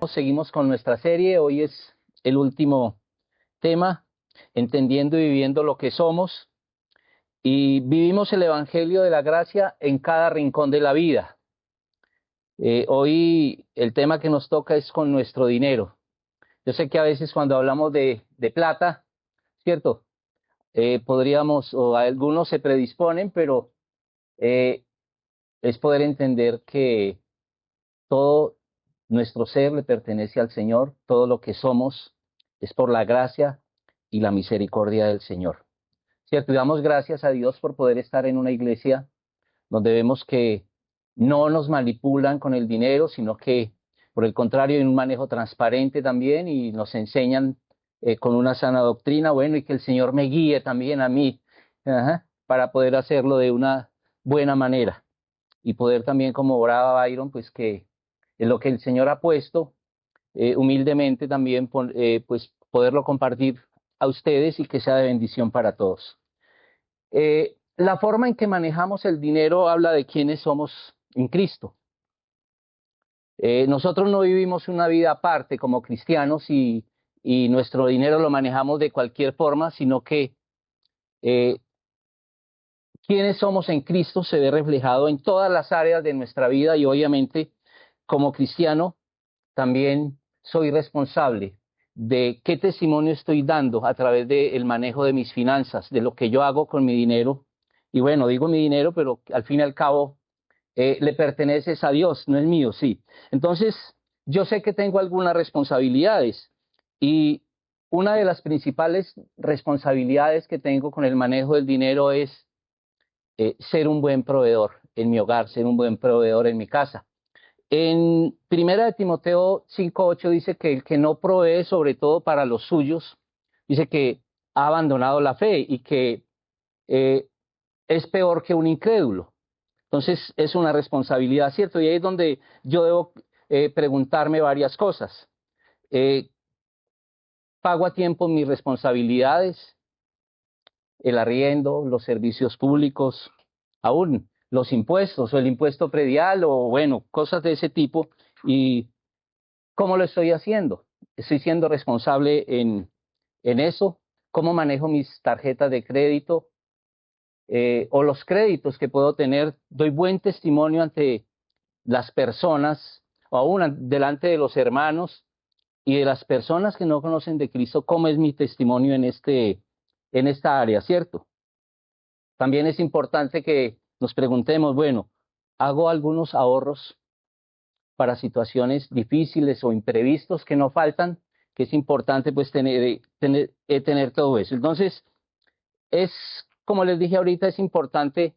Seguimos con nuestra serie. Hoy es el último tema, entendiendo y viviendo lo que somos. Y vivimos el Evangelio de la Gracia en cada rincón de la vida. Hoy el tema que nos toca es con nuestro dinero. Yo sé que a veces cuando hablamos de plata, ¿cierto? Podríamos, o algunos se predisponen, pero es poder entender que todo nuestro ser le pertenece al Señor, todo lo que somos es por la gracia y la misericordia del Señor. ¿Cierto? Y damos gracias a Dios por poder estar en una iglesia donde vemos que no nos manipulan con el dinero, sino que por el contrario hay un manejo transparente también y nos enseñan con una sana doctrina, bueno, y que el Señor me guíe también a mí, para poder hacerlo de una buena manera y poder también, como oraba Byron, pues que en lo que el Señor ha puesto, humildemente también, pues poderlo compartir a ustedes y que sea de bendición para todos. La forma en que manejamos el dinero habla de quiénes somos en Cristo. Nosotros no vivimos una vida aparte como cristianos y nuestro dinero lo manejamos de cualquier forma, sino que eh, quiénes somos en Cristo se ve reflejado en todas las áreas de nuestra vida y obviamente como cristiano también soy responsable de qué testimonio estoy dando a través del manejo de mis finanzas, de lo que yo hago con mi dinero. Y bueno, digo mi dinero, pero al fin y al cabo le pertenece a Dios, no es mío, sí. Entonces, yo sé que tengo algunas responsabilidades y una de las principales responsabilidades que tengo con el manejo del dinero es ser un buen proveedor en mi hogar, ser un buen proveedor en mi casa. En Primera de Timoteo 5:8 dice que el que no provee, sobre todo para los suyos, dice que ha abandonado la fe y que eh, es peor que un incrédulo. Entonces es una responsabilidad, ¿cierto? Y ahí es donde yo debo preguntarme varias cosas. Eh, ¿Pago a tiempo mis responsabilidades? El arriendo, los servicios públicos, aún los impuestos o el impuesto predial o bueno, cosas de ese tipo. ¿Y cómo lo estoy haciendo? ¿Estoy siendo responsable en eso? ¿Cómo manejo mis tarjetas de crédito o los créditos que puedo tener? ¿Doy buen testimonio ante las personas o aún delante de los hermanos y de las personas que no conocen de Cristo? ¿Cómo es mi testimonio en esta área, cierto? También es importante que nos preguntemos, bueno, ¿hago algunos ahorros para situaciones difíciles o imprevistos que no faltan? Que es importante pues tener todo eso. Entonces, es, como les dije ahorita, es importante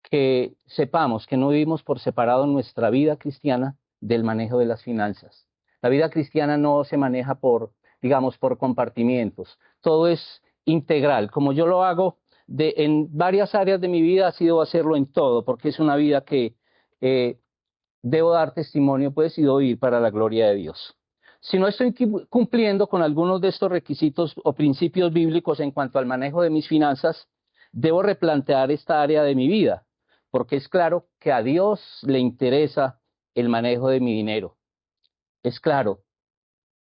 que sepamos que no vivimos por separado nuestra vida cristiana del manejo de las finanzas. La vida cristiana no se maneja por, digamos, por compartimientos. Todo es integral. Como yo lo hago en varias áreas de mi vida, ha sido hacerlo en todo, porque es una vida que eh, debo dar testimonio, pues, y doy para la gloria de Dios. Si no estoy cumpliendo con algunos de estos requisitos o principios bíblicos en cuanto al manejo de mis finanzas, debo replantear esta área de mi vida, porque es claro que a Dios le interesa el manejo de mi dinero. Es claro,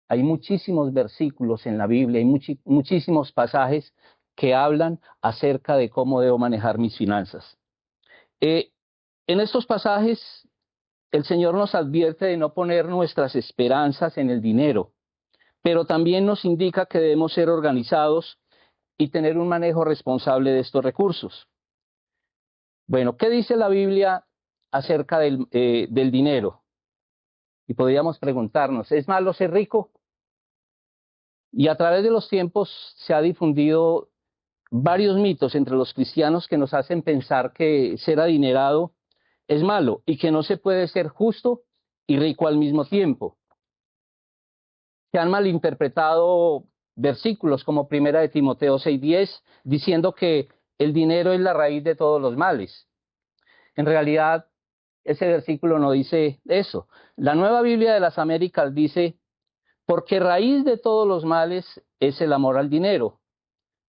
hay muchísimos versículos en la Biblia, hay muchísimos pasajes que hablan acerca de cómo debo manejar mis finanzas. Eh, en estos pasajes el Señor nos advierte de no poner nuestras esperanzas en el dinero, pero también nos indica que debemos ser organizados y tener un manejo responsable de estos recursos. Bueno, ¿qué dice la Biblia acerca del dinero? Y podríamos preguntarnos, ¿es malo ser rico? Y a través de los tiempos se ha difundido varios mitos entre los cristianos que nos hacen pensar que ser adinerado es malo y que no se puede ser justo y rico al mismo tiempo. Se han malinterpretado versículos como Primera de Timoteo 6:10, diciendo que el dinero es la raíz de todos los males. En realidad, ese versículo no dice eso. La Nueva Biblia de las Américas dice, porque raíz de todos los males es el amor al dinero,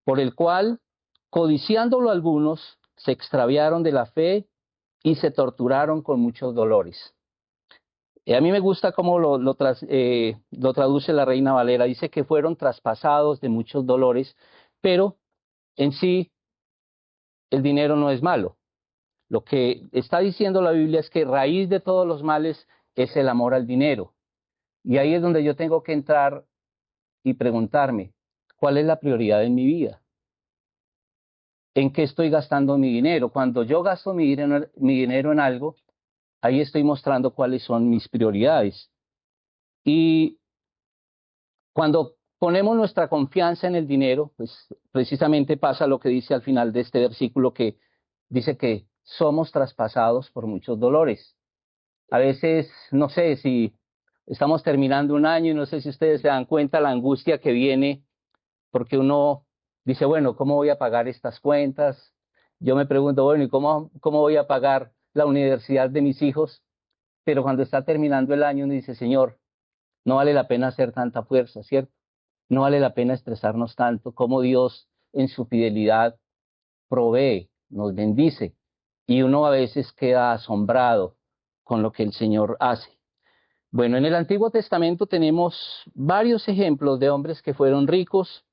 por el cual, codiciándolo algunos, se extraviaron de la fe y se torturaron con muchos dolores. A mí me gusta cómo lo traduce la Reina Valera. Dice que fueron traspasados de muchos dolores, pero en sí el dinero no es malo. Lo que está diciendo la Biblia es que raíz de todos los males es el amor al dinero. Y ahí es donde yo tengo que entrar y preguntarme, ¿cuál es la prioridad en mi vida? ¿En qué estoy gastando mi dinero? Cuando yo gasto mi dinero en algo, ahí estoy mostrando cuáles son mis prioridades. Y cuando ponemos nuestra confianza en el dinero, pues precisamente pasa lo que dice al final de este versículo, que dice que somos traspasados por muchos dolores. A veces, no sé si estamos terminando un año y no sé si ustedes se dan cuenta la angustia que viene porque uno dice, bueno, ¿cómo voy a pagar estas cuentas? Yo me pregunto, bueno, ¿y cómo voy a pagar la universidad de mis hijos? Pero cuando está terminando el año uno dice, Señor, no vale la pena hacer tanta fuerza, ¿cierto? No vale la pena estresarnos tanto, como Dios en su fidelidad provee, nos bendice, y uno a veces queda asombrado con lo que el Señor hace. Bueno, en el Antiguo Testamento tenemos varios ejemplos de hombres que fueron ricos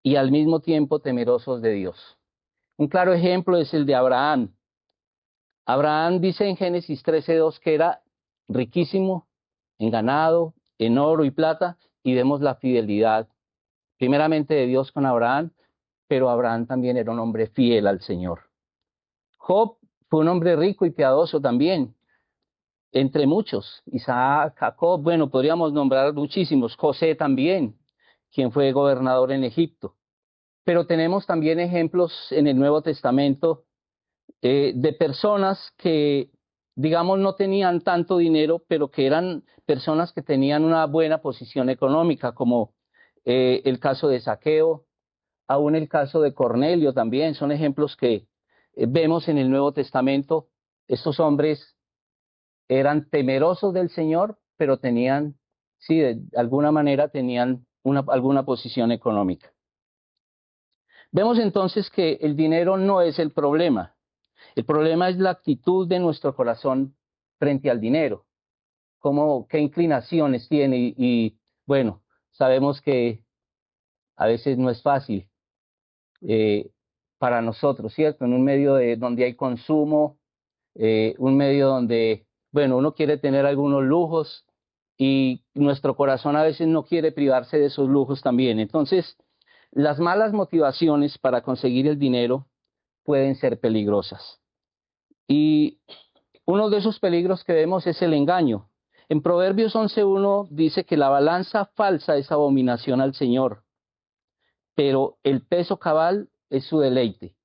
y al mismo tiempo temerosos de Dios. Un claro ejemplo es el de Abraham. Abraham dice en Génesis 13:2 que era riquísimo en ganado, en oro y plata, y vemos la fidelidad primeramente de Dios con Abraham, pero Abraham también era un hombre fiel al Señor. Job fue un hombre rico y piadoso también, entre muchos. Isaac, Jacob, bueno, podríamos nombrar muchísimos. José también, quien fue gobernador en Egipto. Pero tenemos también ejemplos en el Nuevo Testamento de personas que, digamos, no tenían tanto dinero, pero que eran personas que tenían una buena posición económica, como el caso de Zaqueo, aún el caso de Cornelio también, son ejemplos que vemos en el Nuevo Testamento. Estos hombres eran temerosos del Señor, pero tenían, sí, de alguna manera tenían alguna posición económica. Vemos entonces que el dinero no es el problema. El problema es la actitud de nuestro corazón frente al dinero, qué inclinaciones tiene bueno, sabemos que a veces no es fácil eh, para nosotros, ¿cierto? En un medio donde hay consumo, un medio donde, bueno, uno quiere tener algunos lujos y nuestro corazón a veces no quiere privarse de esos lujos también. Entonces, las malas motivaciones para conseguir el dinero pueden ser peligrosas. Y uno de esos peligros que vemos es el engaño. En Proverbios 11:1 dice que la balanza falsa es abominación al Señor, pero el peso cabal es su deleite.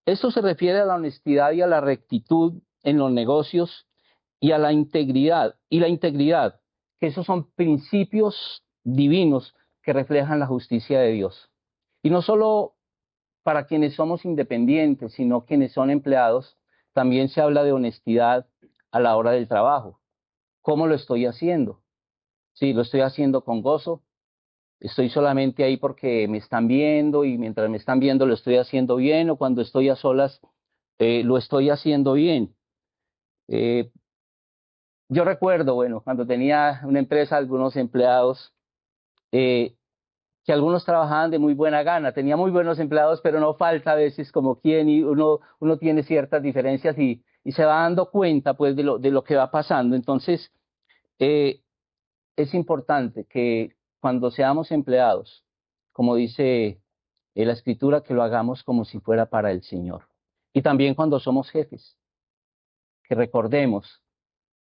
Esto se refiere a la honestidad y a la rectitud en los negocios y a la integridad. Y la integridad, que esos son principios divinos que reflejan la justicia de Dios. Y no solo para quienes somos independientes, sino quienes son empleados, también se habla de honestidad a la hora del trabajo. ¿Cómo lo estoy haciendo? Sí, lo estoy haciendo con gozo. Estoy solamente ahí porque me están viendo y mientras me están viendo lo estoy haciendo bien, o cuando estoy a solas lo estoy haciendo bien. Eh, yo recuerdo, bueno, cuando tenía una empresa, algunos empleados, eh, que algunos trabajaban de muy buena gana, tenía muy buenos empleados, pero no falta a veces como quien, y uno tiene ciertas diferencias y se va dando cuenta pues de lo que va pasando. Entonces, eh, es importante que cuando seamos empleados, como dice la Escritura, que lo hagamos como si fuera para el Señor. Y también cuando somos jefes, que recordemos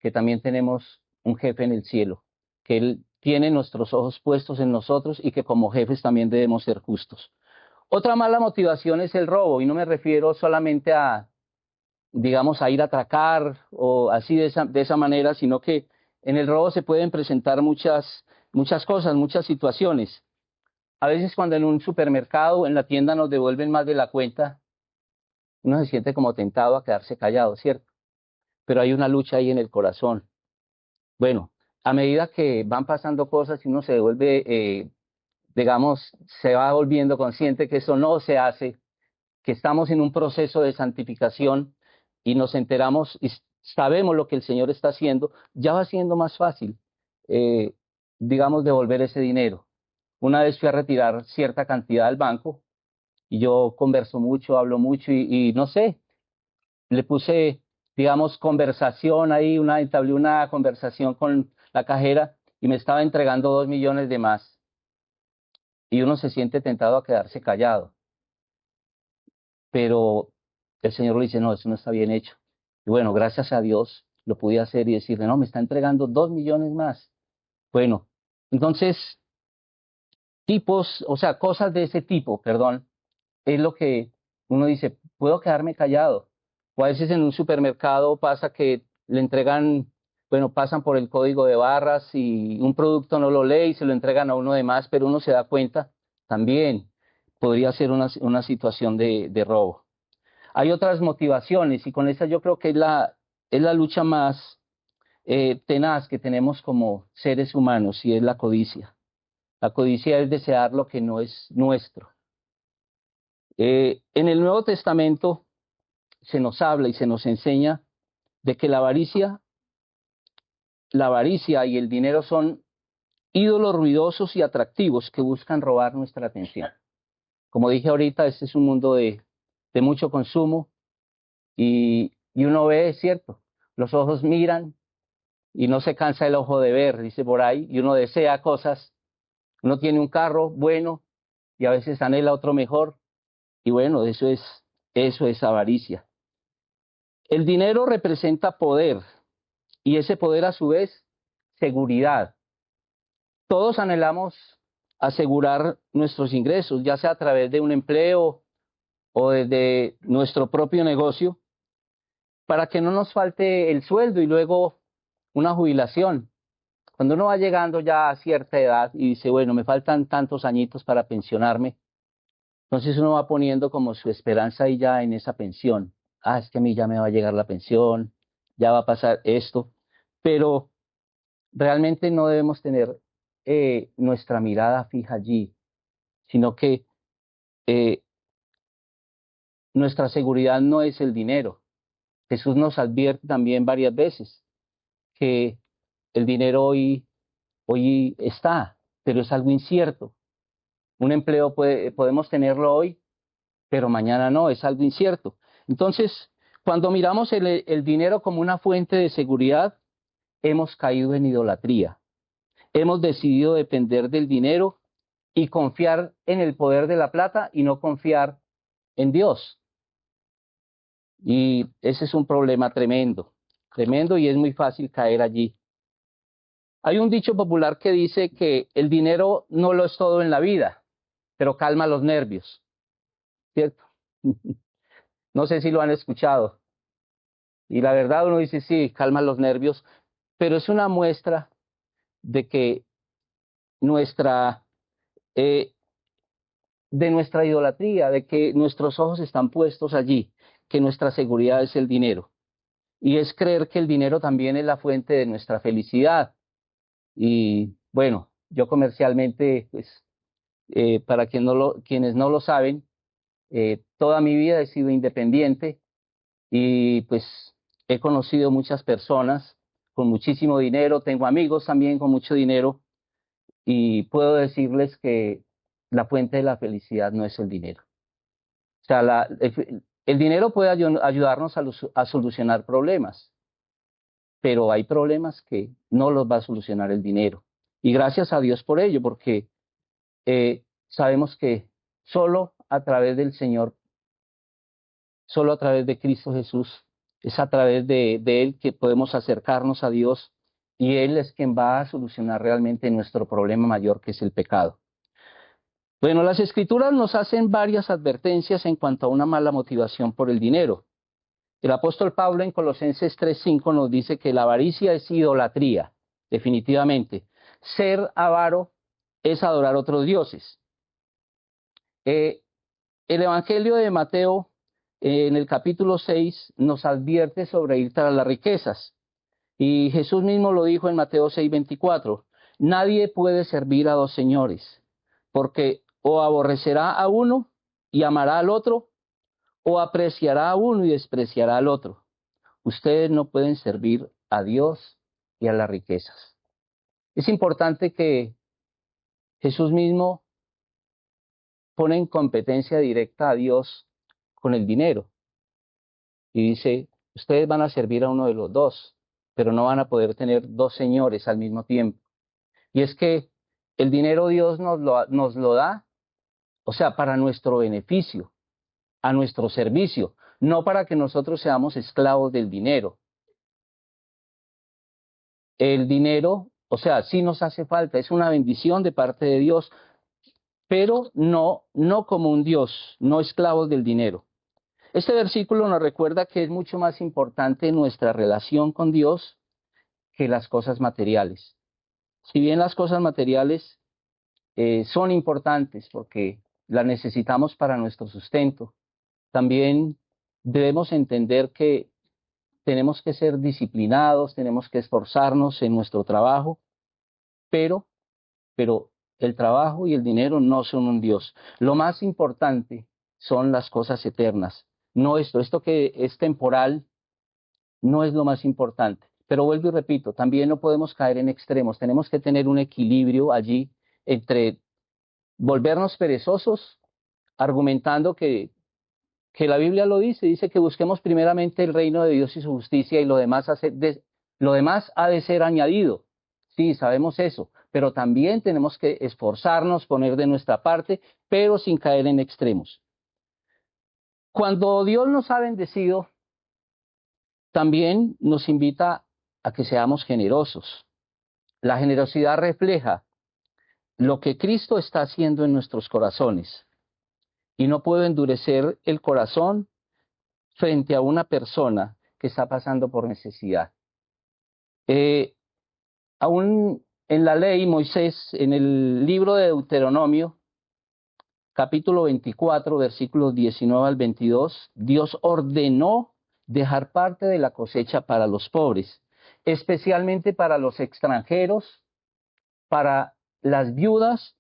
que también tenemos un jefe en el cielo, que Él tiene nuestros ojos puestos en nosotros y que como jefes también debemos ser justos. Otra mala motivación es el robo, y no me refiero solamente a, digamos, a ir a atracar o así de esa manera, sino que en el robo se pueden presentar muchas cosas, muchas situaciones. A veces cuando en un supermercado o en la tienda nos devuelven más de la cuenta, uno se siente como tentado a quedarse callado, ¿cierto? Pero hay una lucha ahí en el corazón. Bueno, a medida que van pasando cosas y uno se devuelve, digamos, se va volviendo consciente que eso no se hace, que estamos en un proceso de santificación y nos enteramos y sabemos lo que el Señor está haciendo, ya va siendo más fácil, eh, digamos, devolver ese dinero. Una vez fui a retirar cierta cantidad al banco y yo converso mucho, hablo mucho y no sé, le puse, digamos, conversación ahí, entablé una conversación con la cajera y me estaba entregando 2 millones de más. Y uno se siente tentado a quedarse callado, pero el Señor le dice, no, eso no está bien hecho. Y bueno, gracias a Dios lo pude hacer y decirle, no, me está entregando 2 millones más. Bueno, entonces, tipos, o sea, cosas de ese tipo, perdón, es lo que uno dice, puedo quedarme callado. O a veces en un supermercado pasa que le entregan, bueno, pasan por el código de barras y un producto no lo lee y se lo entregan a uno de más, pero uno se da cuenta, también podría ser una situación de robo. Hay otras motivaciones y con esta yo creo que es la lucha más tenaz que tenemos como seres humanos y es la codicia. La codicia es desear lo que no es nuestro. En el Nuevo Testamento se nos habla y se nos enseña de que la avaricia y el dinero son ídolos ruidosos y atractivos que buscan robar nuestra atención. Como dije ahorita, este es un mundo de mucho consumo y uno ve, es cierto, los ojos miran y no se cansa el ojo de ver, dice por ahí, y uno desea cosas, uno tiene un carro bueno y a veces anhela otro mejor, y bueno, eso es avaricia. El dinero representa poder y ese poder a su vez seguridad. Todos anhelamos asegurar nuestros ingresos, ya sea a través de un empleo o desde nuestro propio negocio, para que no nos falte el sueldo y luego una jubilación. Cuando uno va llegando ya a cierta edad y dice, bueno, me faltan tantos añitos para pensionarme, entonces uno va poniendo como su esperanza ahí ya en esa pensión. Ah, es que a mí ya me va a llegar la pensión, ya va a pasar esto, pero realmente no debemos tener nuestra mirada fija allí, sino que eh, nuestra seguridad no es el dinero. Jesús nos advierte también varias veces que el dinero hoy está, pero es algo incierto. Un empleo podemos tenerlo hoy, pero mañana no, es algo incierto. Entonces, cuando miramos el dinero como una fuente de seguridad, hemos caído en idolatría. Hemos decidido depender del dinero y confiar en el poder de la plata y no confiar en Dios. Y ese es un problema tremendo, tremendo y es muy fácil caer allí. Hay un dicho popular que dice que el dinero no lo es todo en la vida, pero calma los nervios, ¿cierto? No sé si lo han escuchado. Y la verdad uno dice, sí, calma los nervios, pero es una muestra de que nuestra, eh, de nuestra idolatría, de que nuestros ojos están puestos allí, que nuestra seguridad es el dinero. Y es creer que el dinero también es la fuente de nuestra felicidad. Y bueno, yo comercialmente, pues, para quienes no lo saben, toda mi vida he sido independiente y pues he conocido muchas personas con muchísimo dinero, tengo amigos también con mucho dinero y puedo decirles que la fuente de la felicidad no es el dinero. O sea, el dinero puede ayudarnos a solucionar problemas, pero hay problemas que no los va a solucionar el dinero. Y gracias a Dios por ello, porque sabemos que solo a través del Señor, solo a través de Cristo Jesús, es a través de Él que podemos acercarnos a Dios y Él es quien va a solucionar realmente nuestro problema mayor que es el pecado. Bueno, las Escrituras nos hacen varias advertencias en cuanto a una mala motivación por el dinero. El apóstol Pablo en Colosenses 3:5 nos dice que la avaricia es idolatría, definitivamente. Ser avaro es adorar otros dioses. El Evangelio de Mateo en el capítulo 6 nos advierte sobre ir tras las riquezas. Y Jesús mismo lo dijo en Mateo 6:24. Nadie puede servir a dos señores, porque o aborrecerá a uno y amará al otro, o apreciará a uno y despreciará al otro. ustedes no pueden servir a Dios y a las riquezas. Es importante que Jesús mismo pone en competencia directa a Dios con el dinero y dice, ustedes van a servir a uno de los dos, pero no van a poder tener dos señores al mismo tiempo. Y es que el dinero Dios nos lo da, o sea, para nuestro beneficio, a nuestro servicio, no para que nosotros seamos esclavos del dinero. El dinero, o sea, sí nos hace falta, es una bendición de parte de Dios, pero no como un Dios, no esclavos del dinero. Este versículo nos recuerda que es mucho más importante nuestra relación con Dios que las cosas materiales. Si bien las cosas materiales son importantes porque las necesitamos para nuestro sustento, también debemos entender que tenemos que ser disciplinados, tenemos que esforzarnos en nuestro trabajo, pero el trabajo y el dinero no son un Dios. Lo más importante son las cosas eternas. No esto que es temporal no es lo más importante. Pero vuelvo y repito, también no podemos caer en extremos. Tenemos que tener un equilibrio allí entre volvernos perezosos, argumentando que la Biblia lo dice que busquemos primeramente el reino de Dios y su justicia y lo demás ha de ser añadido. Sí, sabemos eso, pero también tenemos que esforzarnos, poner de nuestra parte, pero sin caer en extremos. Cuando Dios nos ha bendecido, también nos invita a que seamos generosos. La generosidad refleja lo que Cristo está haciendo en nuestros corazones. Y no puedo endurecer el corazón frente a una persona que está pasando por necesidad. Aún en la ley, Moisés, en el libro de Deuteronomio, capítulo 24, versículos 19 al 22, Dios ordenó dejar parte de la cosecha para los pobres, especialmente para los extranjeros, para las viudas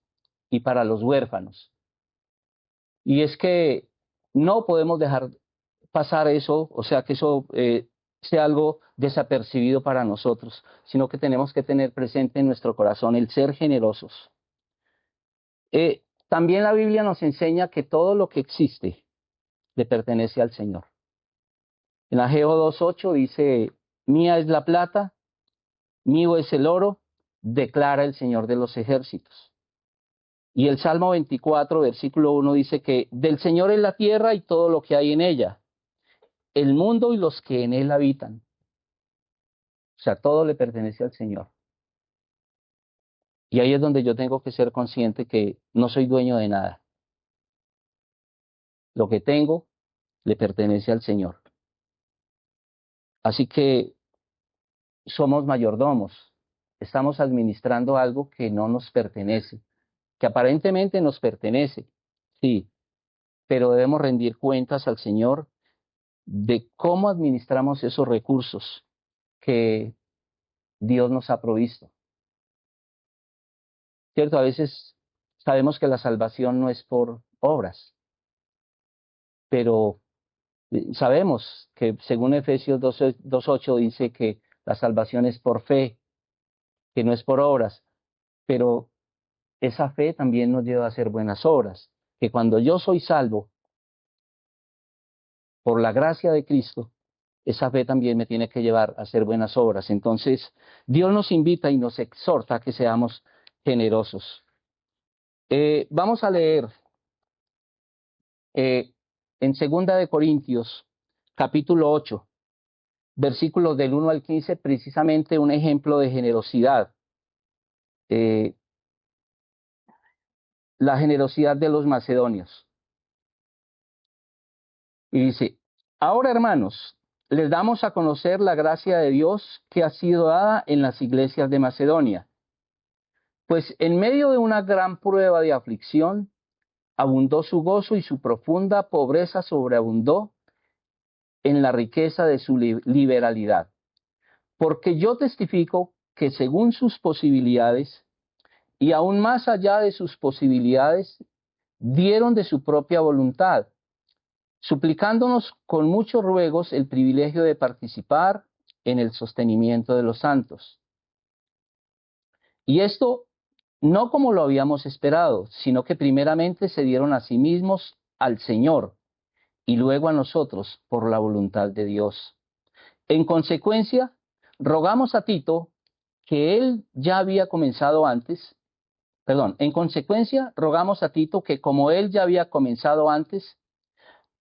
y para los huérfanos. Y es que no podemos dejar pasar eso, o sea, que eso sea algo desapercibido para nosotros, sino que tenemos que tener presente en nuestro corazón el ser generosos. También la Biblia nos enseña que todo lo que existe le pertenece al Señor. En Ageo 2:8 dice, mía es la plata, mío es el oro, declara el Señor de los ejércitos. Y el Salmo 24, versículo 1 dice que del Señor es la tierra y todo lo que hay en ella, el mundo y los que en él habitan. O sea, todo le pertenece al Señor. Y ahí es donde yo tengo que ser consciente que no soy dueño de nada. Lo que tengo le pertenece al Señor. Así que somos mayordomos. Estamos administrando algo que no nos pertenece, que aparentemente nos pertenece, sí, pero debemos rendir cuentas al Señor de cómo administramos esos recursos que Dios nos ha provisto. ¿Cierto? A veces sabemos que la salvación no es por obras, pero sabemos que según Efesios 2:8 dice que la salvación es por fe, que no es por obras, pero esa fe también nos lleva a hacer buenas obras, que cuando yo soy salvo por la gracia de Cristo, esa fe también me tiene que llevar a hacer buenas obras. Entonces, Dios nos invita y nos exhorta a que seamos generosos. Vamos a leer en 2 Corintios, capítulo 8, versículos del 1 al 15, precisamente un ejemplo de generosidad. La generosidad de los macedonios. Y dice, ahora hermanos, les damos a conocer la gracia de Dios que ha sido dada en las iglesias de Macedonia. Pues en medio de una gran prueba de aflicción, abundó su gozo y su profunda pobreza sobreabundó en la riqueza de su liberalidad. Porque yo testifico que según sus posibilidades, y aún más allá de sus posibilidades, dieron de su propia voluntad, suplicándonos con muchos ruegos el privilegio de participar en el sostenimiento de los santos. Y esto no como lo habíamos esperado, sino que primeramente se dieron a sí mismos al Señor y luego a nosotros por la voluntad de Dios. En consecuencia, rogamos a Tito, que él ya había comenzado antes, en consecuencia, rogamos a Tito que como él ya había comenzado antes,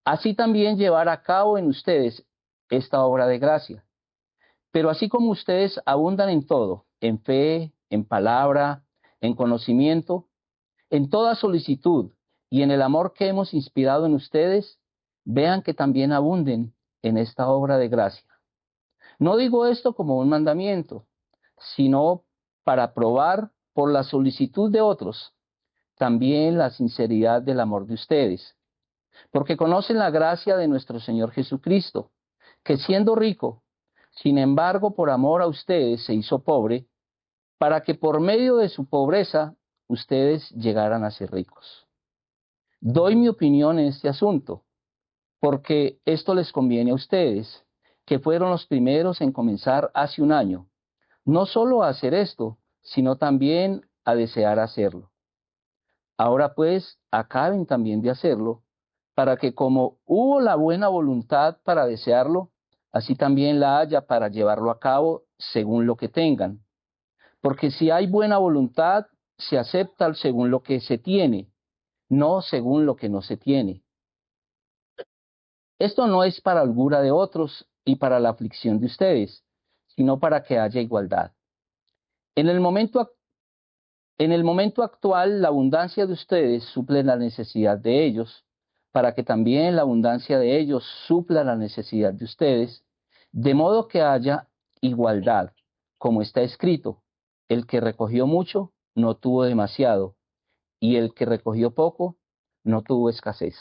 así también llevar a cabo en ustedes esta obra de gracia. Pero así como ustedes abundan en todo, en fe, en palabra, en conocimiento, en toda solicitud y en el amor que hemos inspirado en ustedes, vean que también abunden en esta obra de gracia. No digo esto como un mandamiento, sino para probar por la solicitud de otros también la sinceridad del amor de ustedes, porque conocen la gracia de nuestro Señor Jesucristo, que siendo rico, sin embargo por amor a ustedes se hizo pobre, para que por medio de su pobreza ustedes llegaran a ser ricos. Doy mi opinión en este asunto, porque esto les conviene a ustedes, que fueron los primeros en comenzar hace un año, no solo a hacer esto, sino también a desear hacerlo. Ahora pues, acaben también de hacerlo, para que como hubo la buena voluntad para desearlo, así también la haya para llevarlo a cabo según lo que tengan. Porque si hay buena voluntad, se acepta según lo que se tiene, no según lo que no se tiene. Esto no es para holgura de otros y para la aflicción de ustedes, sino para que haya igualdad. En el momento actual, la abundancia de ustedes suple la necesidad de ellos, para que también la abundancia de ellos supla la necesidad de ustedes, de modo que haya igualdad, como está escrito, el que recogió mucho no tuvo demasiado, y el que recogió poco no tuvo escasez.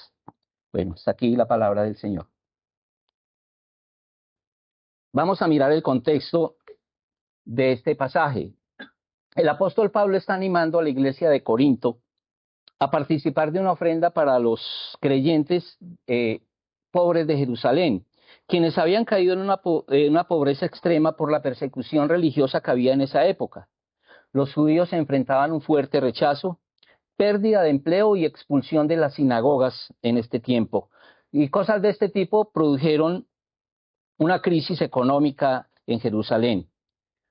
Bueno, está aquí la palabra del Señor. Vamos a mirar el contexto de este pasaje. El apóstol Pablo está animando a la iglesia de Corinto a participar de una ofrenda para los creyentes pobres de Jerusalén, quienes habían caído en una pobreza extrema por la persecución religiosa que había en esa época. Los judíos se enfrentaban a un fuerte rechazo, pérdida de empleo y expulsión de las sinagogas en este tiempo. Y cosas de este tipo produjeron una crisis económica en Jerusalén.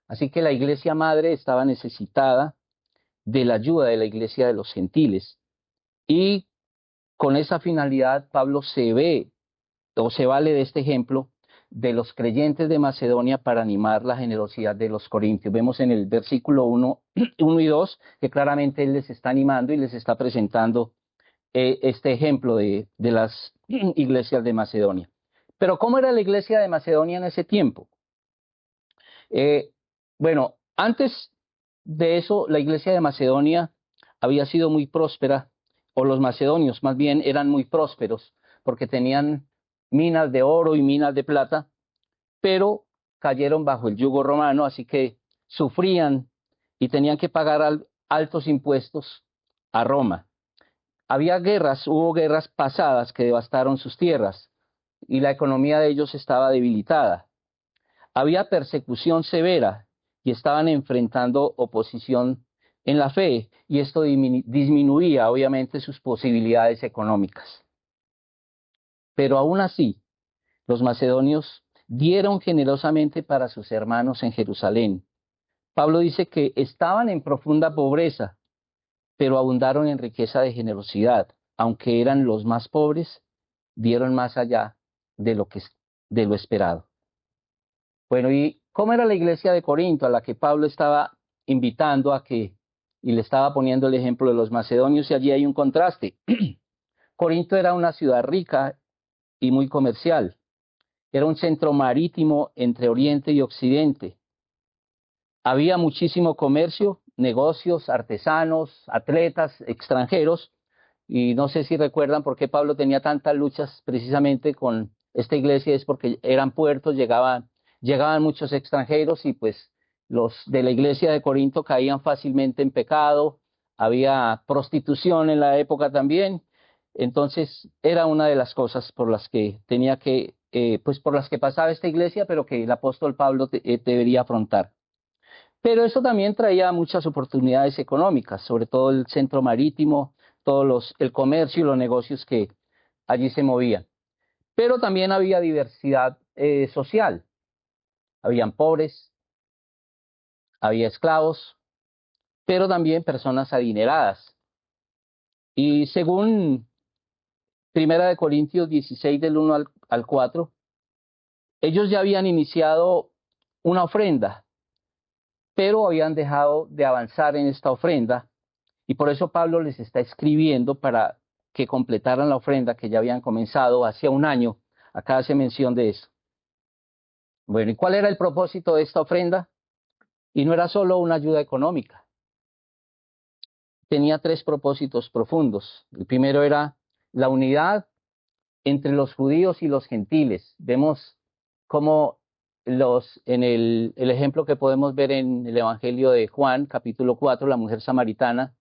Así que la iglesia madre estaba necesitada de la ayuda de la iglesia de los gentiles. Y con esa finalidad, Pablo se vale de este ejemplo de los creyentes de Macedonia para animar la generosidad de los corintios. Vemos en el versículo 1 y 2 que claramente él les está animando y les está presentando este ejemplo de las iglesias de Macedonia. Pero ¿cómo era la iglesia de Macedonia en ese tiempo? Bueno, antes de eso, la iglesia de Macedonia había sido muy próspera, o los macedonios más bien eran muy prósperos, porque tenían minas de oro y minas de plata, pero cayeron bajo el yugo romano, así que sufrían y tenían que pagar altos impuestos a Roma. Hubo guerras pasadas que devastaron sus tierras y la economía de ellos estaba debilitada. Había persecución severa y estaban enfrentando oposición en la fe, y esto disminuía obviamente sus posibilidades económicas. Pero aún así, los macedonios dieron generosamente para sus hermanos en Jerusalén. Pablo dice que estaban en profunda pobreza, pero abundaron en riqueza de generosidad. Aunque eran los más pobres, dieron más allá de lo esperado. Bueno, ¿y cómo era la iglesia de Corinto a la que Pablo estaba invitando y le estaba poniendo el ejemplo de los macedonios? Y allí hay un contraste. Corinto era una ciudad rica y muy comercial. Era un centro marítimo entre Oriente y Occidente. Había muchísimo comercio, negocios, artesanos, atletas, extranjeros. Y no sé si recuerdan por qué Pablo tenía tantas luchas precisamente con esta iglesia, es porque eran puertos, llegaban muchos extranjeros y pues los de la iglesia de Corinto caían fácilmente en pecado, había prostitución en la época también Entonces era una de las cosas por las que tenía que, pues por las que pasaba esta iglesia, pero que el apóstol Pablo debería afrontar. Pero eso también traía muchas oportunidades económicas, sobre todo el centro marítimo, el comercio y los negocios que allí se movían. Pero también había diversidad social. Habían pobres, había esclavos, pero también personas adineradas. Y según Primera de Corintios 16, del 1 al 4, ellos ya habían iniciado una ofrenda, pero habían dejado de avanzar en esta ofrenda, y por eso Pablo les está escribiendo para que completaran la ofrenda que ya habían comenzado hacía un año. Acá hace mención de eso. Bueno, ¿y cuál era el propósito de esta ofrenda? Y no era solo una ayuda económica. Tenía tres propósitos profundos. El primero era la unidad entre los judíos y los gentiles. Vemos cómo en el ejemplo que podemos ver en el Evangelio de Juan, capítulo 4, la mujer samaritana,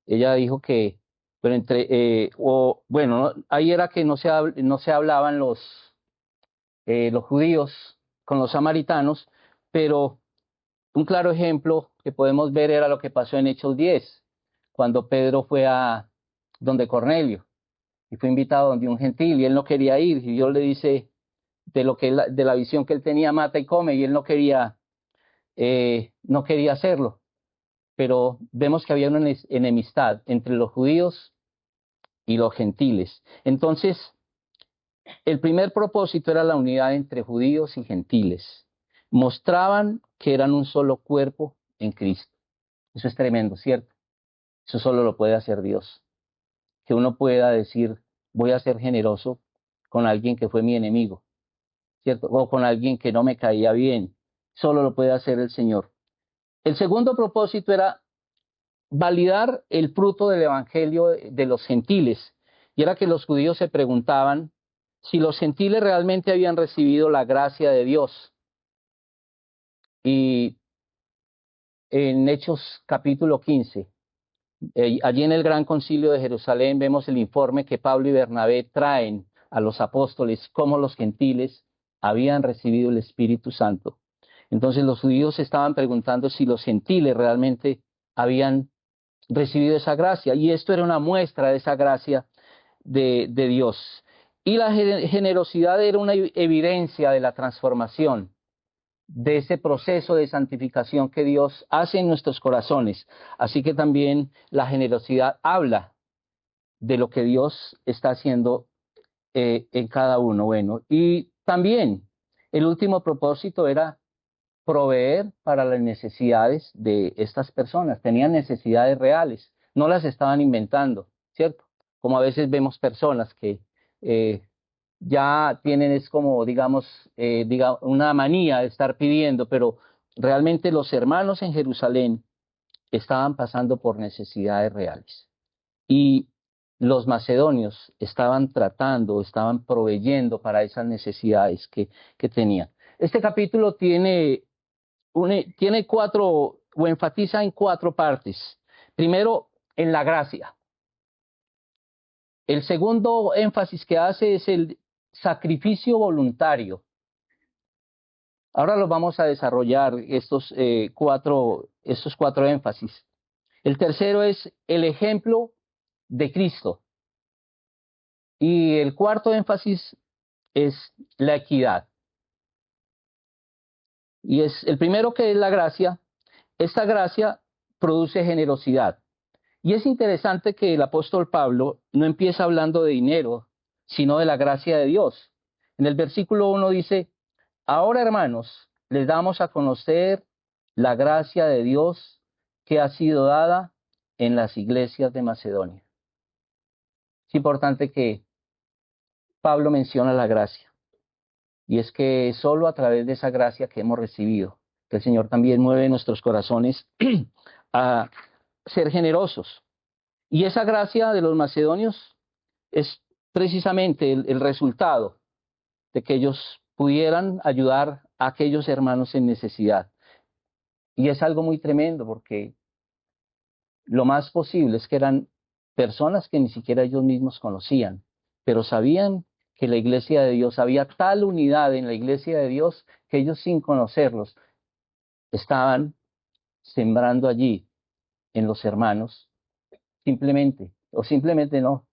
ella dijo que, pero bueno, ahí era que no se hablaban los judíos con los samaritanos, pero un claro ejemplo que podemos ver era lo que pasó en Hechos 10, cuando Pedro fue a donde Cornelio y fue invitado donde un gentil y él no quería ir, y Dios le dice de la visión que él tenía, mata y come, y él no quería hacerlo. Pero vemos que había una enemistad entre los judíos y los gentiles. Entonces, el primer propósito era la unidad entre judíos y gentiles. Mostraban que eran un solo cuerpo en Cristo. Eso es tremendo, ¿cierto? Eso solo lo puede hacer Dios. Que uno pueda decir, voy a ser generoso con alguien que fue mi enemigo, ¿cierto? O con alguien que no me caía bien. Solo lo puede hacer el Señor. El segundo propósito era validar el fruto del evangelio de los gentiles. Y era que los judíos se preguntaban si los gentiles realmente habían recibido la gracia de Dios. Y en Hechos capítulo 15, allí en el Gran Concilio de Jerusalén vemos el informe que Pablo y Bernabé traen a los apóstoles, cómo los gentiles habían recibido el Espíritu Santo. Entonces los judíos estaban preguntando si los gentiles realmente habían recibido esa gracia, y esto era una muestra de esa gracia de Dios. Y la generosidad era una evidencia de la transformación, de ese proceso de santificación que Dios hace en nuestros corazones. Así que también la generosidad habla de lo que Dios está haciendo en cada uno. Bueno, y también el último propósito era proveer para las necesidades de estas personas. Tenían necesidades reales, no las estaban inventando, ¿cierto? Como a veces vemos personas que ya tienen, es como, digamos, una manía de estar pidiendo, pero realmente los hermanos en Jerusalén estaban pasando por necesidades reales. Y los macedonios estaban proveyendo para esas necesidades que tenían. Este capítulo tiene cuatro, o enfatiza en cuatro partes. Primero, en la gracia. El segundo énfasis que hace es el sacrificio voluntario. Ahora lo vamos a desarrollar estos cuatro énfasis. El tercero es el ejemplo de Cristo. Y el cuarto énfasis es la equidad. Y es el primero, que es la gracia. Esta gracia produce generosidad. Y es interesante que el apóstol Pablo no empieza hablando de dinero, sino de la gracia de Dios. En el versículo 1 dice, ahora hermanos, les damos a conocer la gracia de Dios que ha sido dada en las iglesias de Macedonia. Es importante que Pablo menciona la gracia. Y es que solo a través de esa gracia que hemos recibido, que el Señor también mueve nuestros corazones a ser generosos. Y esa gracia de los macedonios es precisamente el resultado de que ellos pudieran ayudar a aquellos hermanos en necesidad. Y es algo muy tremendo, porque lo más posible es que eran personas que ni siquiera ellos mismos conocían, pero sabían que la iglesia de Dios, había tal unidad en la iglesia de Dios que ellos sin conocerlos estaban sembrando allí en los hermanos, simplemente, o simplemente no,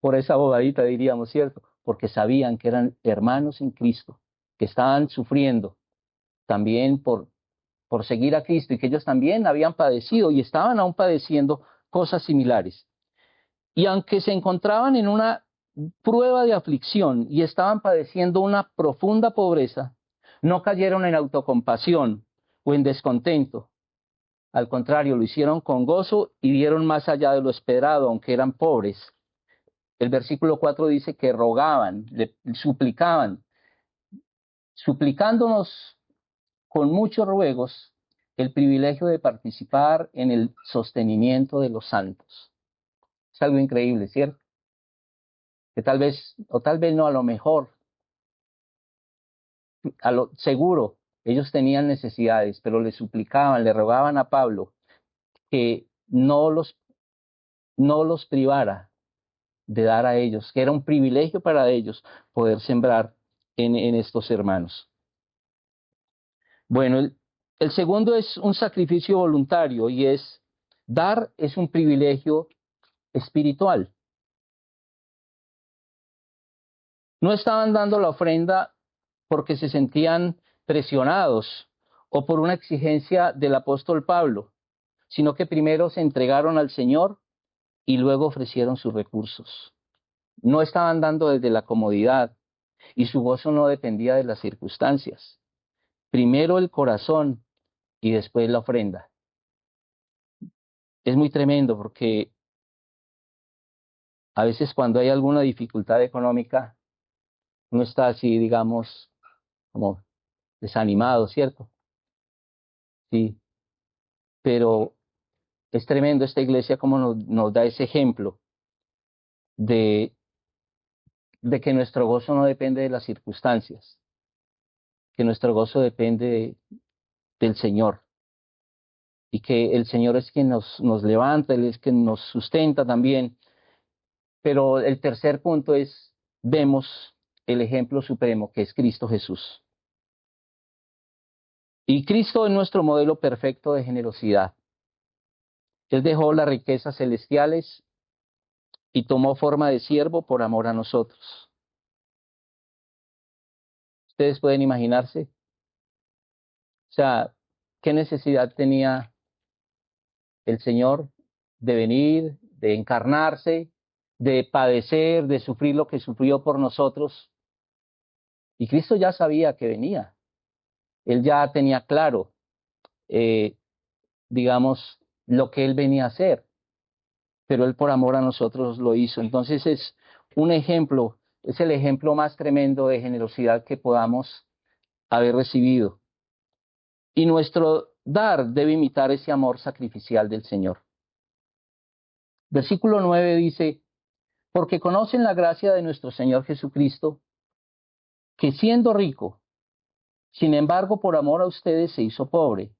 por esa bobadita diríamos, ¿cierto? Porque sabían que eran hermanos en Cristo, que estaban sufriendo también por seguir a Cristo y que ellos también habían padecido y estaban aún padeciendo cosas similares. Y aunque se encontraban en una prueba de aflicción y estaban padeciendo una profunda pobreza, no cayeron en autocompasión o en descontento. Al contrario, lo hicieron con gozo y dieron más allá de lo esperado, aunque eran pobres. El versículo 4 dice que rogaban, le suplicaban, suplicándonos con muchos ruegos el privilegio de participar en el sostenimiento de los santos. Es algo increíble, ¿cierto? Que tal vez, o tal vez no, a lo mejor, a lo seguro, ellos tenían necesidades, pero le suplicaban, le rogaban a Pablo que no los privara de dar a ellos, que era un privilegio para ellos poder sembrar en estos hermanos. Bueno, el segundo es un sacrificio voluntario y es dar es un privilegio espiritual. No estaban dando la ofrenda porque se sentían presionados o por una exigencia del apóstol Pablo, sino que primero se entregaron al Señor y luego ofrecieron sus recursos. No estaban dando desde la comodidad y su gozo no dependía de las circunstancias. Primero el corazón y después la ofrenda. Es muy tremendo porque a veces cuando hay alguna dificultad económica, uno está así, digamos, como desanimado, ¿cierto? Sí, pero es tremendo esta iglesia como nos da ese ejemplo de, de que nuestro gozo no depende de las circunstancias, que nuestro gozo depende del Señor y que el Señor es quien nos levanta, Él es quien nos sustenta también. Pero el tercer punto es, vemos el ejemplo supremo que es Cristo Jesús. Y Cristo es nuestro modelo perfecto de generosidad. Él dejó las riquezas celestiales y tomó forma de siervo por amor a nosotros. Ustedes pueden imaginarse, o sea, qué necesidad tenía el Señor de venir, de encarnarse, de padecer, de sufrir lo que sufrió por nosotros. Y Cristo ya sabía que venía. Él ya tenía claro, eh, digamos, lo que Él venía a hacer. Pero Él por amor a nosotros lo hizo. Entonces es un ejemplo, es el ejemplo más tremendo de generosidad que podamos haber recibido. Y nuestro dar debe imitar ese amor sacrificial del Señor. Versículo 9 dice, porque conocen la gracia de nuestro Señor Jesucristo, que siendo rico, sin embargo por amor a ustedes se hizo pobre,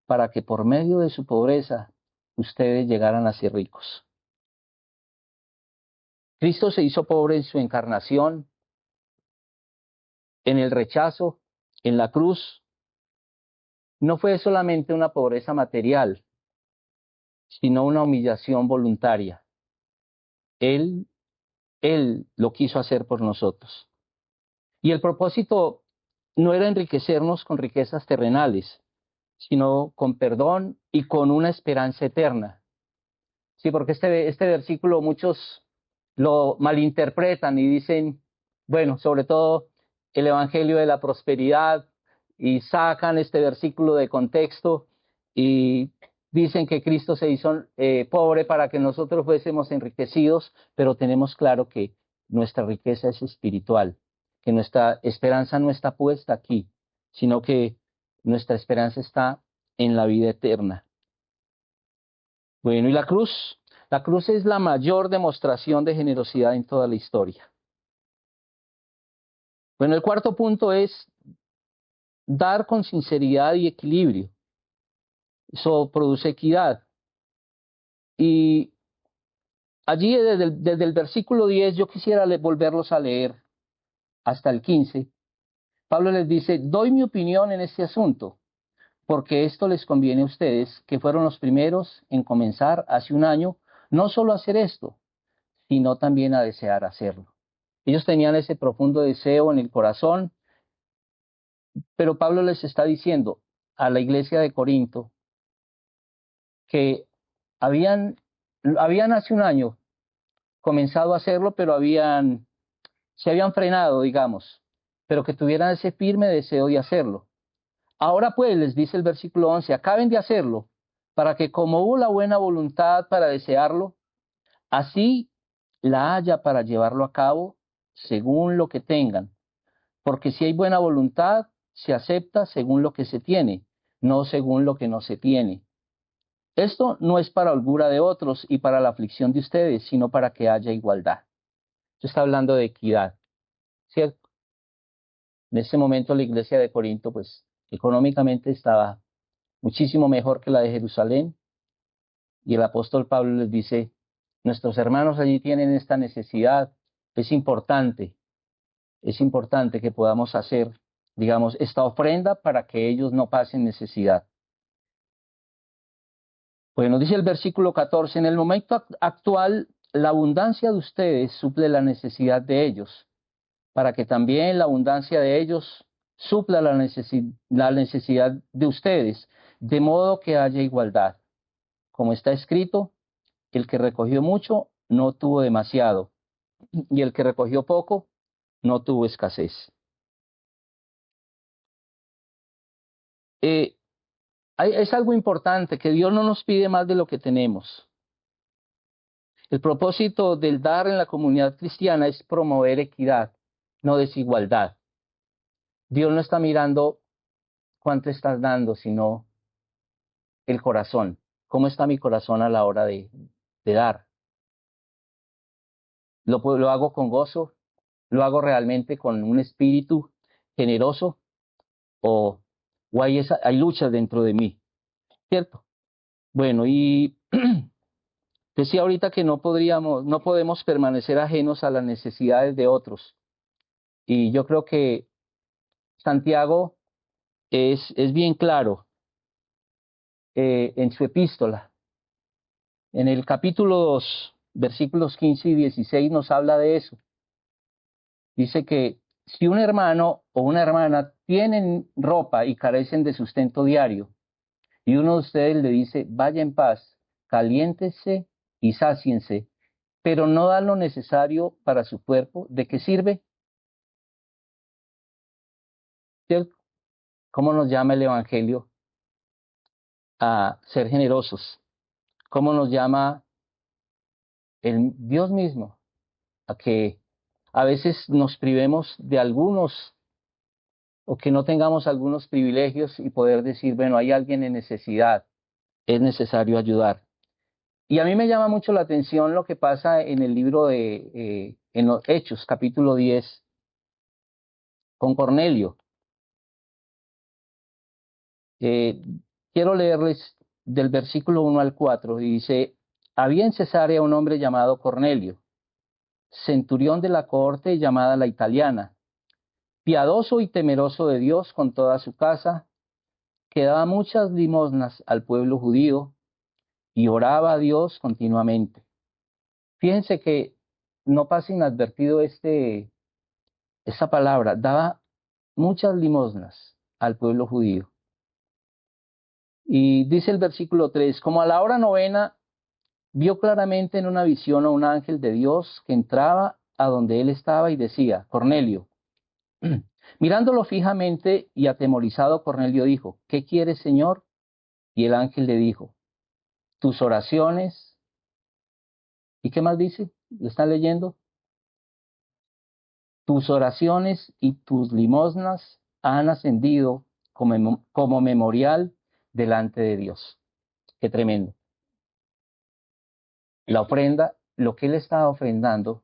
para que por medio de su pobreza ustedes llegaran a ser ricos. Cristo se hizo pobre en su encarnación, en el rechazo, en la cruz. No fue solamente una pobreza material, sino una humillación voluntaria. Él, Él lo quiso hacer por nosotros. Y el propósito no era enriquecernos con riquezas terrenales, sino con perdón y con una esperanza eterna. Sí, porque este versículo muchos lo malinterpretan y dicen, bueno, sobre todo el Evangelio de la Prosperidad, y sacan este versículo de contexto y dicen que Cristo se hizo pobre para que nosotros fuésemos enriquecidos, pero tenemos claro que nuestra riqueza es espiritual, que nuestra esperanza no está puesta aquí, sino que nuestra esperanza está en la vida eterna. Bueno, y la cruz es la mayor demostración de generosidad en toda la historia. Bueno, el cuarto punto es dar con sinceridad y equilibrio. Eso produce equidad. Y allí desde el versículo 10 yo quisiera volverlos a leer hasta el 15. Pablo les dice, doy mi opinión en este asunto, porque esto les conviene a ustedes, que fueron los primeros en comenzar hace un año, no solo a hacer esto, sino también a desear hacerlo. Ellos tenían ese profundo deseo en el corazón, pero Pablo les está diciendo a la iglesia de Corinto que habían hace un año comenzado a hacerlo, pero se habían frenado, digamos, pero que tuvieran ese firme deseo de hacerlo. Ahora pues, les dice el versículo 11, acaben de hacerlo, para que como hubo la buena voluntad para desearlo, así la haya para llevarlo a cabo según lo que tengan. Porque si hay buena voluntad, se acepta según lo que se tiene, no según lo que no se tiene. Esto no es para holgura de otros y para la aflicción de ustedes, sino para que haya igualdad. Esto está hablando de equidad, ¿cierto? En ese momento la iglesia de Corinto, pues, económicamente estaba muchísimo mejor que la de Jerusalén, y el apóstol Pablo les dice, nuestros hermanos allí tienen esta necesidad, es importante que podamos hacer, digamos, esta ofrenda para que ellos no pasen necesidad. Bueno, dice el versículo 14, en el momento actual, la abundancia de ustedes suple la necesidad de ellos, para que también la abundancia de ellos supla la necesidad de ustedes, de modo que haya igualdad. Como está escrito, el que recogió mucho no tuvo demasiado, y el que recogió poco no tuvo escasez. Eh, es algo importante, que Dios no nos pide más de lo que tenemos. El propósito del dar en la comunidad cristiana es promover equidad, no desigualdad. Dios no está mirando cuánto estás dando, sino el corazón. ¿Cómo está mi corazón a la hora de dar? ¿Lo hago con gozo? ¿Lo hago realmente con un espíritu generoso? ¿O hay luchas dentro de mí? ¿Cierto? Bueno, y decía ahorita que no podemos permanecer ajenos a las necesidades de otros. Y yo creo que Santiago es bien claro en su epístola. En el capítulo 2, versículos 15 y 16 nos habla de eso. Dice que si un hermano o una hermana tienen ropa y carecen de sustento diario, y uno de ustedes le dice, vaya en paz, caliéntese y sáciense, pero no dan lo necesario para su cuerpo, ¿de qué sirve? ¿Cierto? ¿Cómo nos llama el Evangelio a ser generosos? ¿Cómo nos llama el Dios mismo a que a veces nos privemos de algunos o que no tengamos algunos privilegios y poder decir, bueno, hay alguien en necesidad, es necesario ayudar? Y a mí me llama mucho la atención lo que pasa en el libro en los Hechos, capítulo 10, con Cornelio. Eh, Quiero leerles del versículo 1 al 4, y dice, había en Cesarea un hombre llamado Cornelio, centurión de la cohorte llamada la italiana, piadoso y temeroso de Dios con toda su casa, que daba muchas limosnas al pueblo judío y oraba a Dios continuamente. Fíjense que no pasa inadvertido esta palabra, daba muchas limosnas al pueblo judío. Y dice el versículo 3, como a la hora novena, vio claramente en una visión a un ángel de Dios que entraba a donde él estaba y decía, Cornelio. Mirándolo fijamente y atemorizado, Cornelio dijo, ¿qué quieres, Señor? Y el ángel le dijo, tus oraciones. ¿Y qué más dice? ¿Lo están leyendo? Tus oraciones y tus limosnas han ascendido como memorial delante de Dios. Qué tremendo. La ofrenda, lo que él estaba ofrendando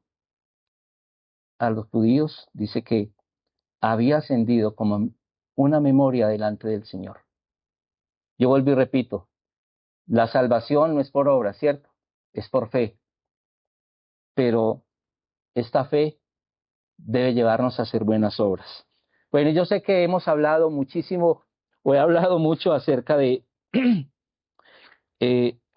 a los judíos, dice que había ascendido como una memoria delante del Señor. Yo vuelvo y repito, la salvación no es por obra, ¿cierto? Es por fe. pero esta fe debe llevarnos a hacer buenas obras. Bueno, yo sé que hemos hablado muchísimo, o he hablado mucho acerca de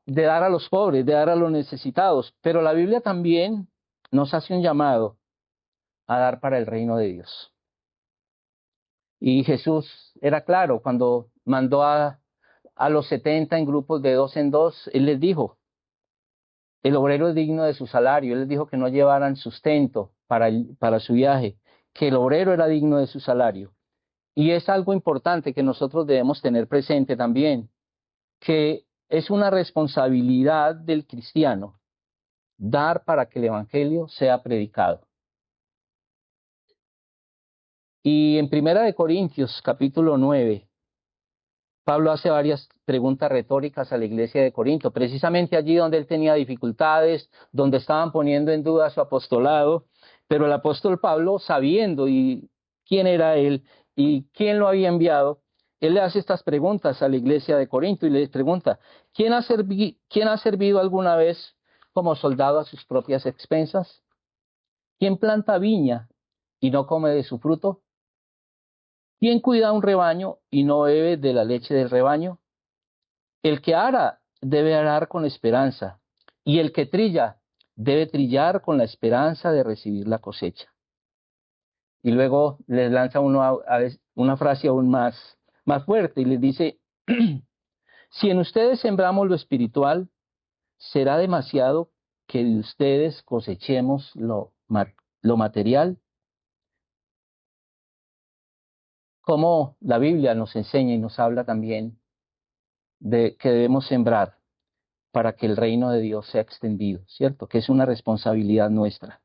dar a los pobres, de dar a los necesitados, pero la Biblia también nos hace un llamado a dar para el reino de Dios. Y Jesús era claro cuando mandó a los 70 en grupos de 2 en 2, Él les dijo, el obrero es digno de su salario. Él les dijo que no llevaran sustento para su viaje, que el obrero era digno de su salario. Y es algo importante que nosotros debemos tener presente también, que es una responsabilidad del cristiano dar para que el evangelio sea predicado. Y en Primera de Corintios, capítulo 9, Pablo hace varias preguntas retóricas a la iglesia de Corinto, precisamente allí donde él tenía dificultades, donde estaban poniendo en duda su apostolado, pero el apóstol Pablo, sabiendo quién era él y quién lo había enviado, él le hace estas preguntas a la iglesia de Corinto y le pregunta, ¿quién ha servido alguna vez como soldado a sus propias expensas? ¿Quién planta viña y no come de su fruto? ¿Quién cuida un rebaño y no bebe de la leche del rebaño? El que ara debe arar con esperanza, y el que trilla debe trillar con la esperanza de recibir la cosecha. Y luego les lanza una frase aún más fuerte y les dice, si en ustedes sembramos lo espiritual, será demasiado que de ustedes cosechemos lo material. Como la Biblia nos enseña y nos habla también de que debemos sembrar para que el reino de Dios sea extendido, ¿cierto? Que es una responsabilidad nuestra.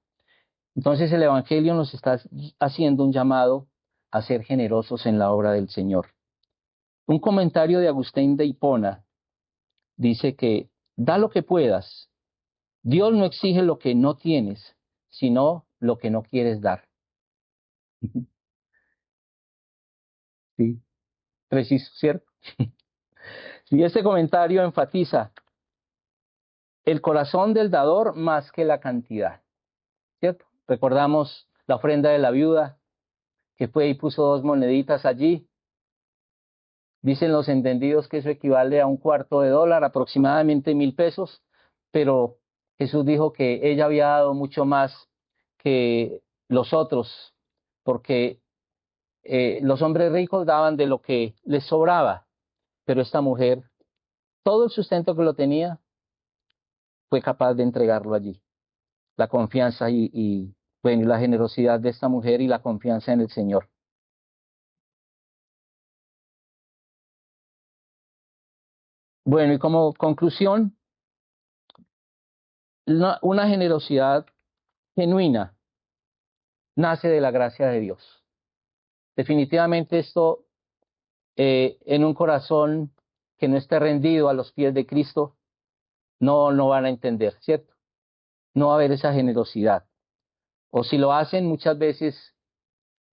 Entonces el Evangelio nos está haciendo un llamado a ser generosos en la obra del Señor. Un comentario de Agustín de Hipona dice que da lo que puedas. Dios no exige lo que no tienes, sino lo que no quieres dar. Sí, preciso, ¿cierto? Y este comentario enfatiza el corazón del dador más que la cantidad, ¿cierto? Recordamos la ofrenda de la viuda, que fue y puso 2 moneditas allí. Dicen los entendidos que eso equivale a $0.25, aproximadamente 1,000 pesos, pero Jesús dijo que ella había dado mucho más que los otros, porque los hombres ricos daban de lo que les sobraba, pero esta mujer, todo el sustento que lo tenía, fue capaz de entregarlo allí. La confianza bueno, la generosidad de esta mujer y la confianza en el Señor. Bueno, y como conclusión, una generosidad genuina nace de la gracia de Dios. Definitivamente esto en un corazón que no esté rendido a los pies de Cristo, no van a entender, ¿cierto? No va a haber esa generosidad. O si lo hacen, muchas veces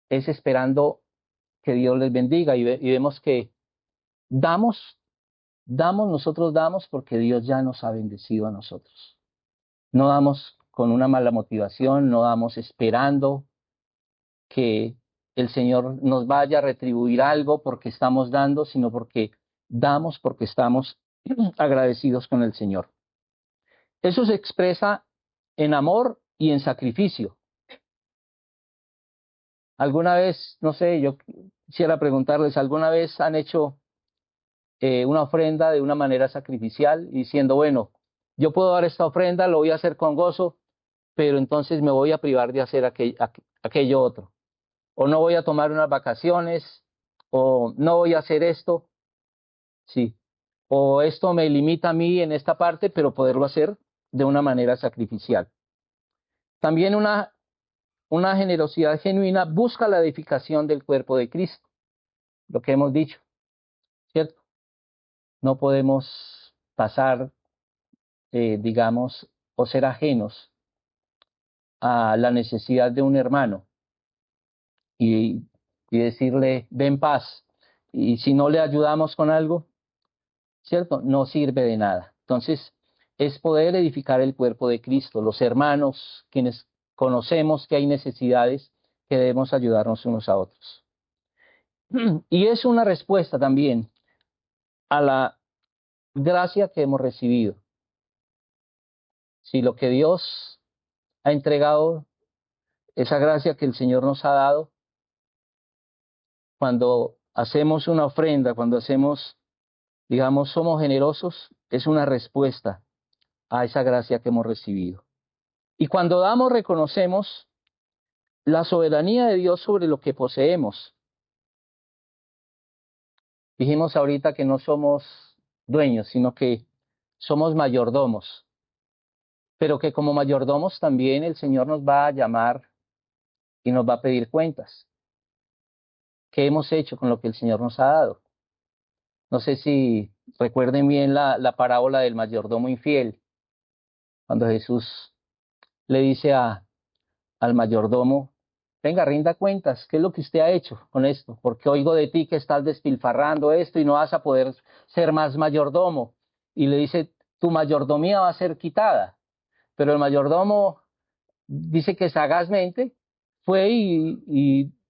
es esperando que Dios les bendiga y vemos que damos, nosotros damos porque Dios ya nos ha bendecido a nosotros. No damos con una mala motivación, no damos esperando que el Señor nos vaya a retribuir algo porque estamos dando, sino porque damos porque estamos agradecidos con el Señor. Eso se expresa en amor y en sacrificio. ¿Alguna vez, no sé, yo quisiera preguntarles, ¿alguna vez han hecho una ofrenda de una manera sacrificial diciendo, bueno, yo puedo dar esta ofrenda, lo voy a hacer con gozo, pero entonces me voy a privar de hacer aquello otro? O no voy a tomar unas vacaciones, o no voy a hacer esto, sí. O esto me limita a mí en esta parte, pero poderlo hacer de una manera sacrificial. También una generosidad genuina busca la edificación del cuerpo de Cristo, lo que hemos dicho, ¿cierto? No podemos pasar, digamos, o ser ajenos a la necesidad de un hermano y, y decirle, ven paz. Y si no le ayudamos con algo, ¿cierto? No sirve de nada. Entonces, es poder edificar el cuerpo de Cristo, los hermanos, quienes conocemos que hay necesidades, que debemos ayudarnos unos a otros. Y es una respuesta también a la gracia que hemos recibido. Si lo que Dios ha entregado, esa gracia que el Señor nos ha dado, cuando hacemos una ofrenda, cuando hacemos, digamos, somos generosos, es una respuesta a esa gracia que hemos recibido. Y cuando damos, reconocemos la soberanía de Dios sobre lo que poseemos. Dijimos ahorita que no somos dueños, sino que somos mayordomos, pero que como mayordomos también el Señor nos va a llamar y nos va a pedir cuentas. ¿Qué hemos hecho con lo que el Señor nos ha dado? No sé si recuerden bien la parábola del mayordomo infiel, cuando Jesús le dice al mayordomo, venga, rinda cuentas, ¿qué es lo que usted ha hecho con esto? Porque oigo de ti que estás despilfarrando esto y no vas a poder ser más mayordomo. Y le dice, tu mayordomía va a ser quitada. Pero el mayordomo dice que sagazmente fue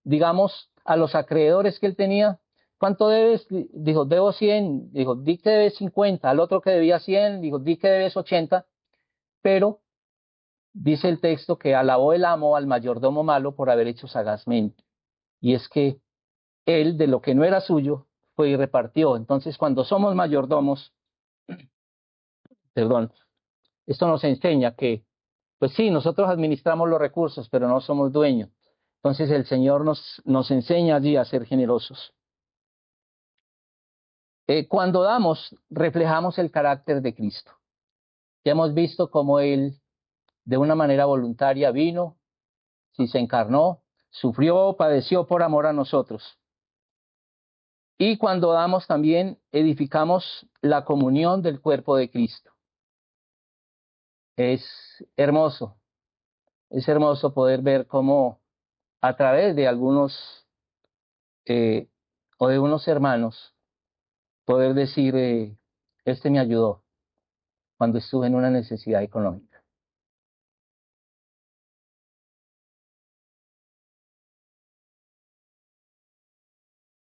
digamos, a los acreedores que él tenía, ¿cuánto debes? Dijo, debo 100. Dijo, di que debes 50. Al otro que debía 100, dijo, di que debes 80. Pero dice el texto que alabó el amo al mayordomo malo por haber hecho sagazmente. Y es que él, de lo que no era suyo, fue y repartió. Entonces, cuando somos mayordomos, perdón, esto nos enseña que, pues sí, nosotros administramos los recursos, pero no somos dueños. Entonces, el Señor nos enseña allí a ser generosos. Cuando damos, reflejamos el carácter de Cristo. Ya hemos visto cómo Él, de una manera voluntaria, vino, si se encarnó, sufrió, padeció por amor a nosotros. Y cuando damos también edificamos la comunión del cuerpo de Cristo. Es hermoso poder ver cómo a través de algunos o de unos hermanos, poder decir, este me ayudó cuando estuve en una necesidad económica.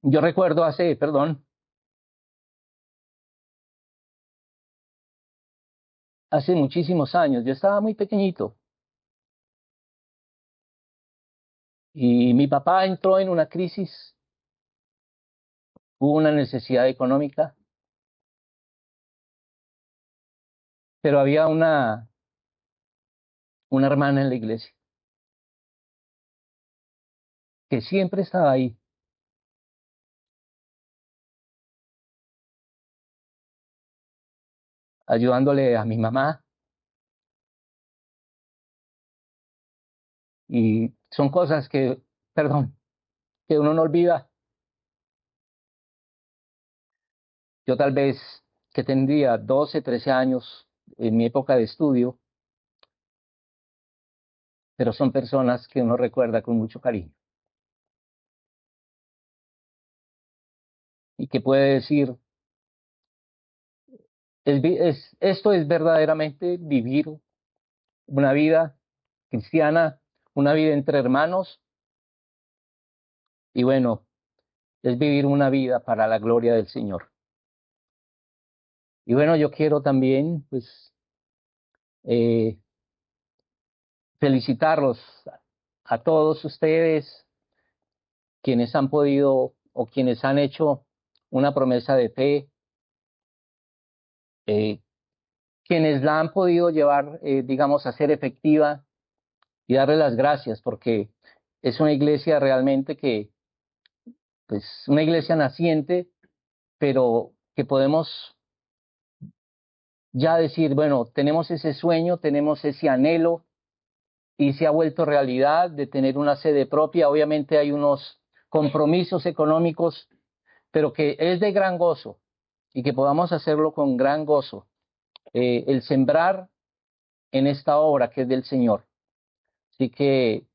Yo recuerdo hace muchísimos años, yo estaba muy pequeñito y mi papá entró en una crisis, hubo una necesidad económica, pero había una hermana en la iglesia que siempre estaba ahí, ayudándole a mi mamá, y son cosas que, perdón, que uno no olvida. Yo tal vez que tendría 12, 13 años en mi época de estudio, pero son personas que uno recuerda con mucho cariño y que puede decir, esto es verdaderamente vivir una vida cristiana, una vida entre hermanos, y bueno, es vivir una vida para la gloria del Señor. Y bueno, yo quiero también, pues, eh, felicitarlos a todos ustedes, quienes han podido o quienes han hecho una promesa de fe, eh, quienes la han podido llevar, digamos, a ser efectiva, y darle las gracias porque es una iglesia realmente que, pues, una iglesia naciente, pero que podemos ya decir, bueno, tenemos ese sueño, tenemos ese anhelo y se ha vuelto realidad de tener una sede propia. Obviamente hay unos compromisos económicos, pero que es de gran gozo y que podamos hacerlo con gran gozo. El sembrar en esta obra que es del Señor. Así que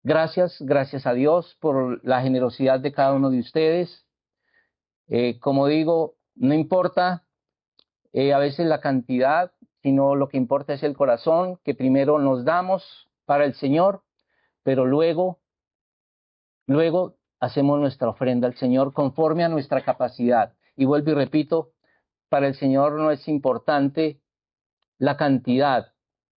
gracias a Dios por la generosidad de cada uno de ustedes. Como digo, no importa a veces la cantidad, sino lo que importa es el corazón, que primero nos damos para el Señor, pero luego hacemos nuestra ofrenda al Señor conforme a nuestra capacidad. Y vuelvo y repito, para el Señor no es importante la cantidad,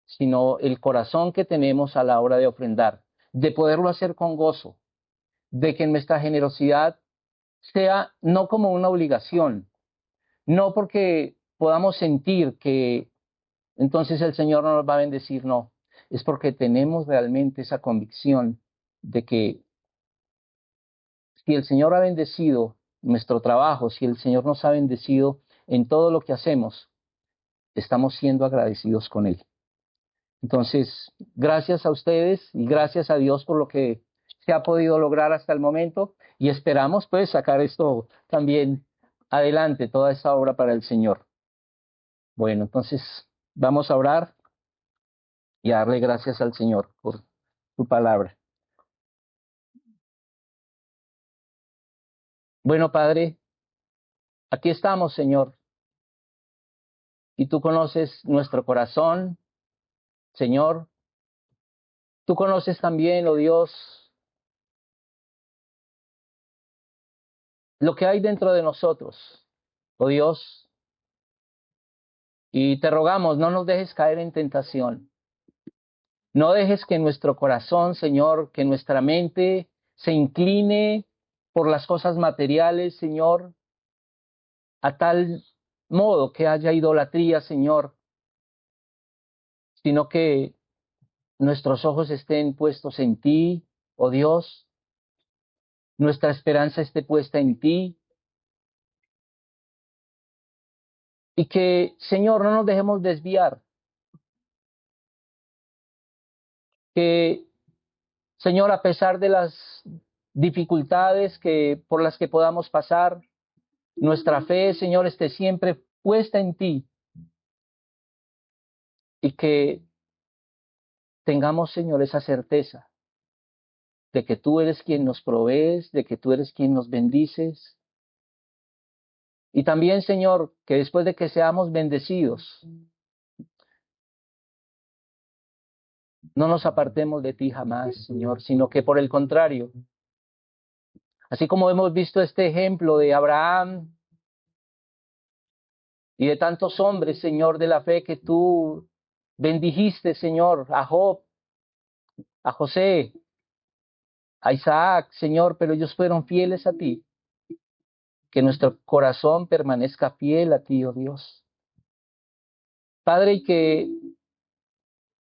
sino el corazón que tenemos a la hora de ofrendar, de poderlo hacer con gozo, de que nuestra generosidad sea no como una obligación, no porque podamos sentir que entonces el Señor no nos va a bendecir, no, es porque tenemos realmente esa convicción de que si el Señor ha bendecido nuestro trabajo, si el Señor nos ha bendecido en todo lo que hacemos, estamos siendo agradecidos con Él. Entonces, gracias a ustedes y gracias a Dios por lo que se ha podido lograr hasta el momento y esperamos pues sacar esto también adelante, toda esta obra para el Señor. Bueno, entonces vamos a orar y a darle gracias al Señor por su palabra. Bueno, Padre, aquí estamos, Señor, y tú conoces nuestro corazón, Señor. Tú conoces también, oh Dios, lo que hay dentro de nosotros, oh Dios, y te rogamos, no nos dejes caer en tentación. No dejes que nuestro corazón, Señor, que nuestra mente se incline por las cosas materiales, Señor, a tal modo que haya idolatría, Señor, sino que nuestros ojos estén puestos en ti, oh Dios, nuestra esperanza esté puesta en ti, y que, Señor, no nos dejemos desviar, que, Señor, a pesar de las dificultades por las que podamos pasar, nuestra fe, Señor, esté siempre puesta en ti y que tengamos, Señor, esa certeza de que tú eres quien nos provees, de que tú eres quien nos bendices. Y también, Señor, que después de que seamos bendecidos, no nos apartemos de ti jamás, Señor, sino que por el contrario, así como hemos visto este ejemplo de Abraham y de tantos hombres, Señor, de la fe que tú bendijiste, Señor, a Job, a José, a Isaac, Señor, pero ellos fueron fieles a ti. Que nuestro corazón permanezca fiel a ti, oh Dios. Padre, y que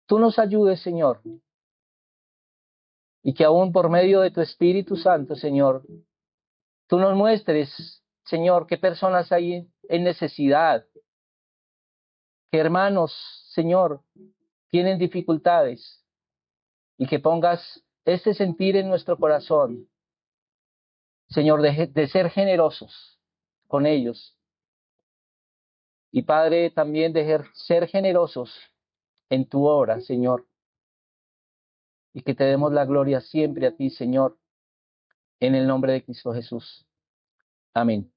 tú nos ayudes, Señor, y que aún por medio de tu Espíritu Santo, Señor, tú nos muestres, Señor, qué personas hay en necesidad, qué hermanos, Señor, tienen dificultades, y que pongas este sentir en nuestro corazón, Señor, de ser generosos con ellos. Y Padre, también de ser generosos en tu obra, Señor, y que te demos la gloria siempre a ti, Señor, en el nombre de Cristo Jesús. Amén.